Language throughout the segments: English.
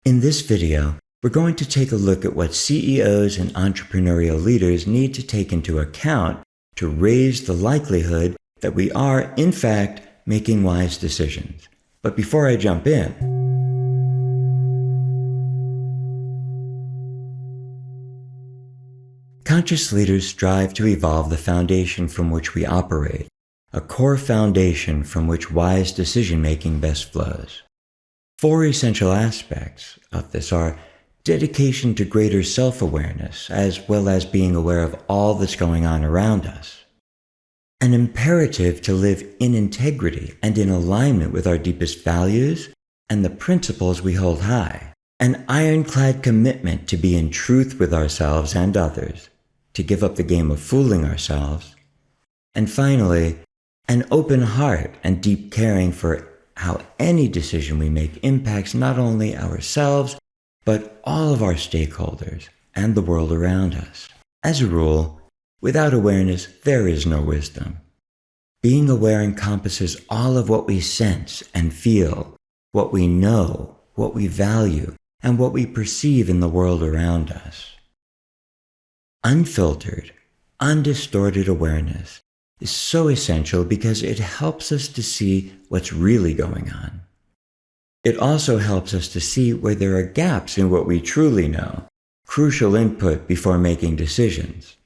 In this video, we're going to take a look at what CEOs and entrepreneurial leaders need to take into account to raise the likelihood that we are, in fact, making wise decisions. But before I jump in, conscious leaders strive to evolve the foundation from which we operate, a core foundation from which wise decision-making best flows. 4 essential aspects of this are dedication to greater self-awareness, as well as being aware of all that's going on around us. An imperative to live in integrity and in alignment with our deepest values and the principles we hold high. An ironclad commitment to be in truth with ourselves and others, to give up the game of fooling ourselves. And finally, an open heart and deep caring for how any decision we make impacts not only ourselves, but all of our stakeholders and the world around us. As a rule, without awareness, there is no wisdom. Being aware encompasses all of what we sense and feel, what we know, what we value, and what we perceive in the world around us. Unfiltered, undistorted awareness is so essential because it helps us to see what's really going on. It also helps us to see where there are gaps in what we truly know, crucial input before making decisions.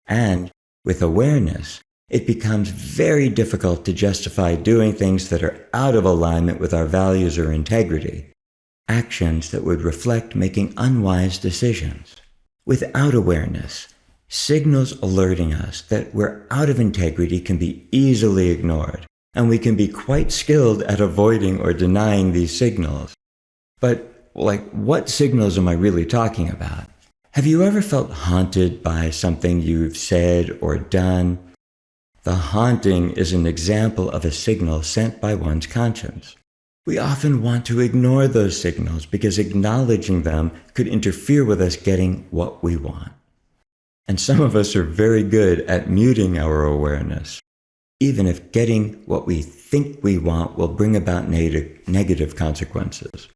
And with awareness, it becomes very difficult to justify doing things that are out of alignment with our values or integrity, actions that would reflect making unwise decisions. Without awareness, signals alerting us that we're out of integrity can be easily ignored, and we can be quite skilled at avoiding or denying these signals. But, what signals am I really talking about? Have you ever felt haunted by something you've said or done? The haunting is an example of a signal sent by one's conscience. We often want to ignore those signals because acknowledging them could interfere with us getting what we want. And some of us are very good at muting our awareness, even if getting what we think we want will bring about negative consequences.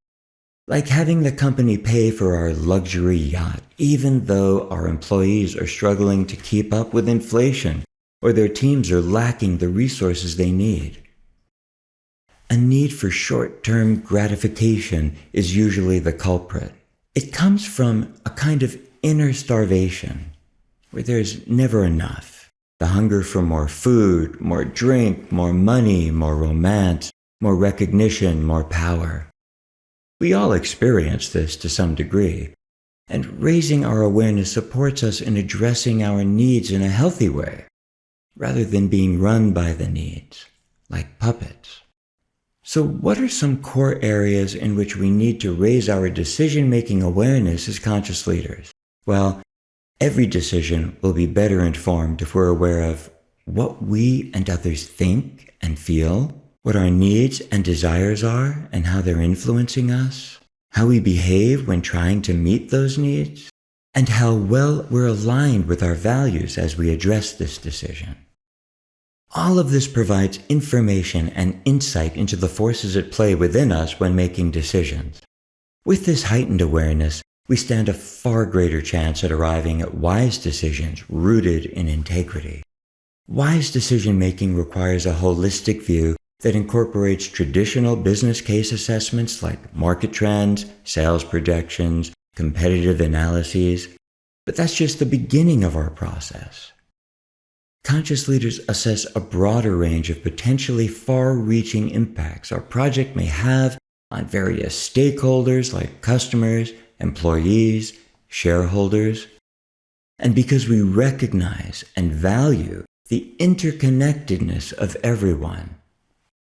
Like having the company pay for our luxury yacht, even though our employees are struggling to keep up with inflation, or their teams are lacking the resources they need. A need for short-term gratification is usually the culprit. It comes from a kind of inner starvation, where there's never enough. The hunger for more food, more drink, more money, more romance, more recognition, more power. We all experience this to some degree, and raising our awareness supports us in addressing our needs in a healthy way, rather than being run by the needs, like puppets. So what are some core areas in which we need to raise our decision-making awareness as conscious leaders? Well, every decision will be better informed if we're aware of what we and others think and feel, what our needs and desires are and how they're influencing us, how we behave when trying to meet those needs, and how well we're aligned with our values as we address this decision. All of this provides information and insight into the forces at play within us when making decisions. With this heightened awareness, we stand a far greater chance at arriving at wise decisions rooted in integrity. Wise decision-making requires a holistic view that incorporates traditional business case assessments like market trends, sales projections, competitive analyses, but that's just the beginning of our process. Conscious leaders assess a broader range of potentially far-reaching impacts our project may have on various stakeholders like customers, employees, shareholders. And because we recognize and value the interconnectedness of everyone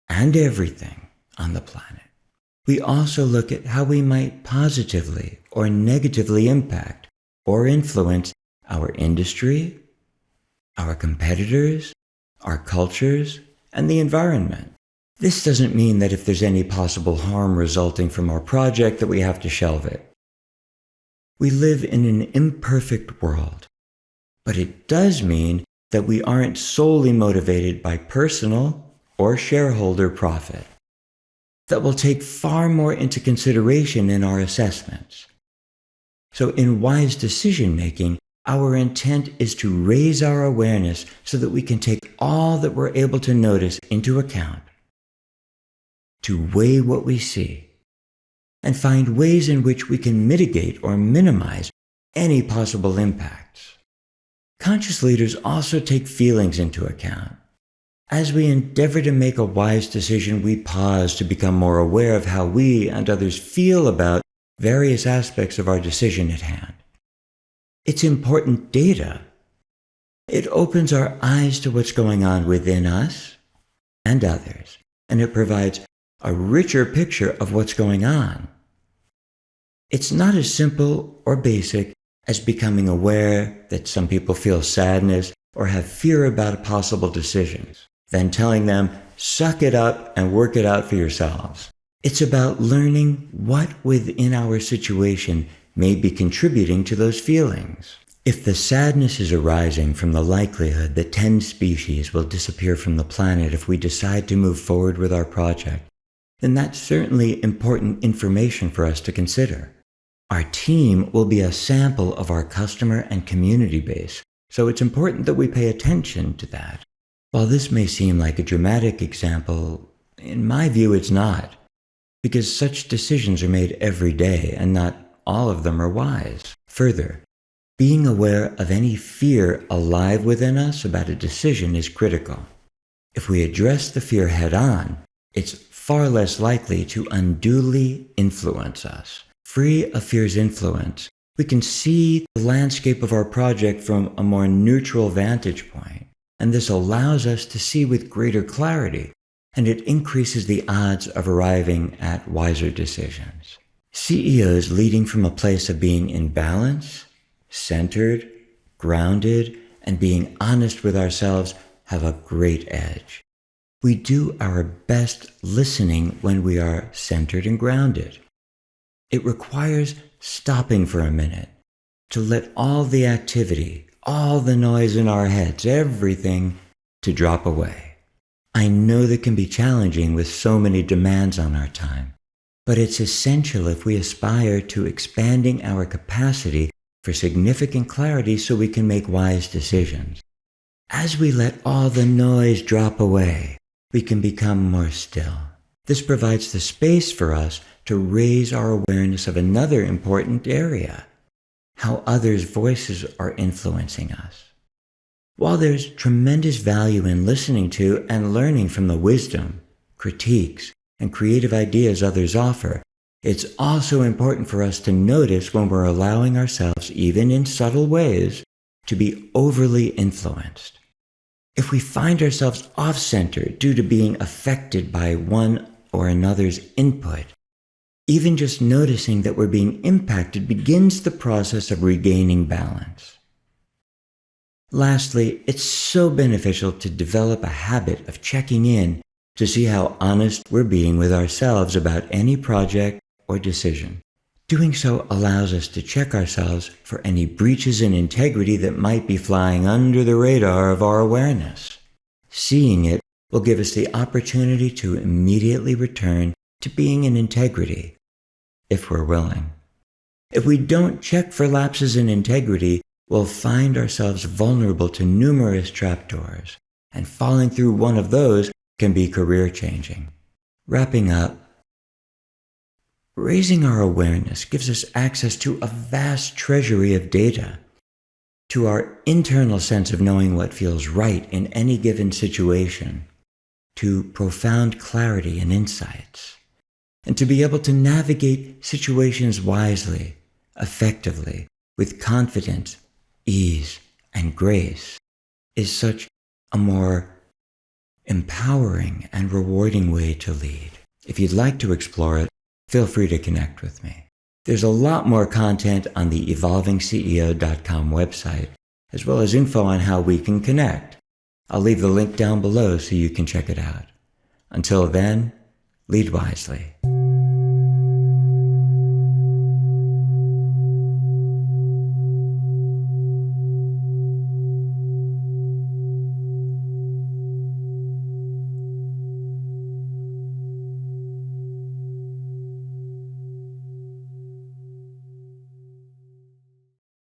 and everything on the planet, we also look at how we might positively or negatively impact or influence our industry, our competitors, our cultures, and the environment. This doesn't mean that if there's any possible harm resulting from our project that we have to shelve it. We live in an imperfect world, but it does mean that we aren't solely motivated by personal or shareholder profit. that we'll take far more into consideration in our assessments. So in wise decision-making, our intent is to raise our awareness so that we can take all that we're able to notice into account, to weigh what we see, and find ways in which we can mitigate or minimize any possible impacts. Conscious leaders also take feelings into account. As we endeavor to make a wise decision, we pause to become more aware of how we and others feel about various aspects of our decision at hand. It's important data. It opens our eyes to what's going on within us and others, and it provides a richer picture of what's going on. It's not as simple or basic as becoming aware that some people feel sadness or have fear about possible decisions, then telling them, suck it up and work it out for yourselves. It's about learning what within our situation may be contributing to those feelings. If the sadness is arising from the likelihood that 10 species will disappear from the planet if we decide to move forward with our project, then that's certainly important information for us to consider. Our team will be a sample of our customer and community base, so it's important that we pay attention to that. While this may seem like a dramatic example, in my view it's not, because such decisions are made every day and not all of them are wise. Further, being aware of any fear alive within us about a decision is critical. If we address the fear head-on, it's far less likely to unduly influence us. Free of fear's influence, we can see the landscape of our project from a more neutral vantage point, and this allows us to see with greater clarity, and it increases the odds of arriving at wiser decisions. CEOs leading from a place of being in balance, centered, grounded, and being honest with ourselves have a great edge. We do our best listening when we are centered and grounded. It requires stopping for a minute to let all the activity, all the noise in our heads, everything to drop away. I know that can be challenging with so many demands on our time, but it's essential if we aspire to expanding our capacity for significant clarity so we can make wise decisions. As we let all the noise drop away, we can become more still. This provides the space for us to raise our awareness of another important area, how others' voices are influencing us. While there's tremendous value in listening to and learning from the wisdom, critiques, and creative ideas others offer, it's also important for us to notice when we're allowing ourselves, even in subtle ways, to be overly influenced. If we find ourselves off-center due to being affected by one or another's input, even just noticing that we're being impacted begins the process of regaining balance. Lastly, it's so beneficial to develop a habit of checking in to see how honest we're being with ourselves about any project or decision. Doing so allows us to check ourselves for any breaches in integrity that might be flying under the radar of our awareness. Seeing it will give us the opportunity to immediately return to being in integrity, if we're willing. If we don't check for lapses in integrity, we'll find ourselves vulnerable to numerous trapdoors, and falling through one of those can be career-changing. Wrapping up, raising our awareness gives us access to a vast treasury of data, to our internal sense of knowing what feels right in any given situation, to profound clarity and insights, and to be able to navigate situations wisely, effectively, with confidence, ease, and grace is such a more empowering and rewarding way to lead. If you'd like to explore it, feel free to connect with me. There's a lot more content on the 𝗟𝗲𝘁'𝘀𝗶 website, as well as info on how we can connect. I'll leave the link down below so you can check it out. Until then, lead wisely.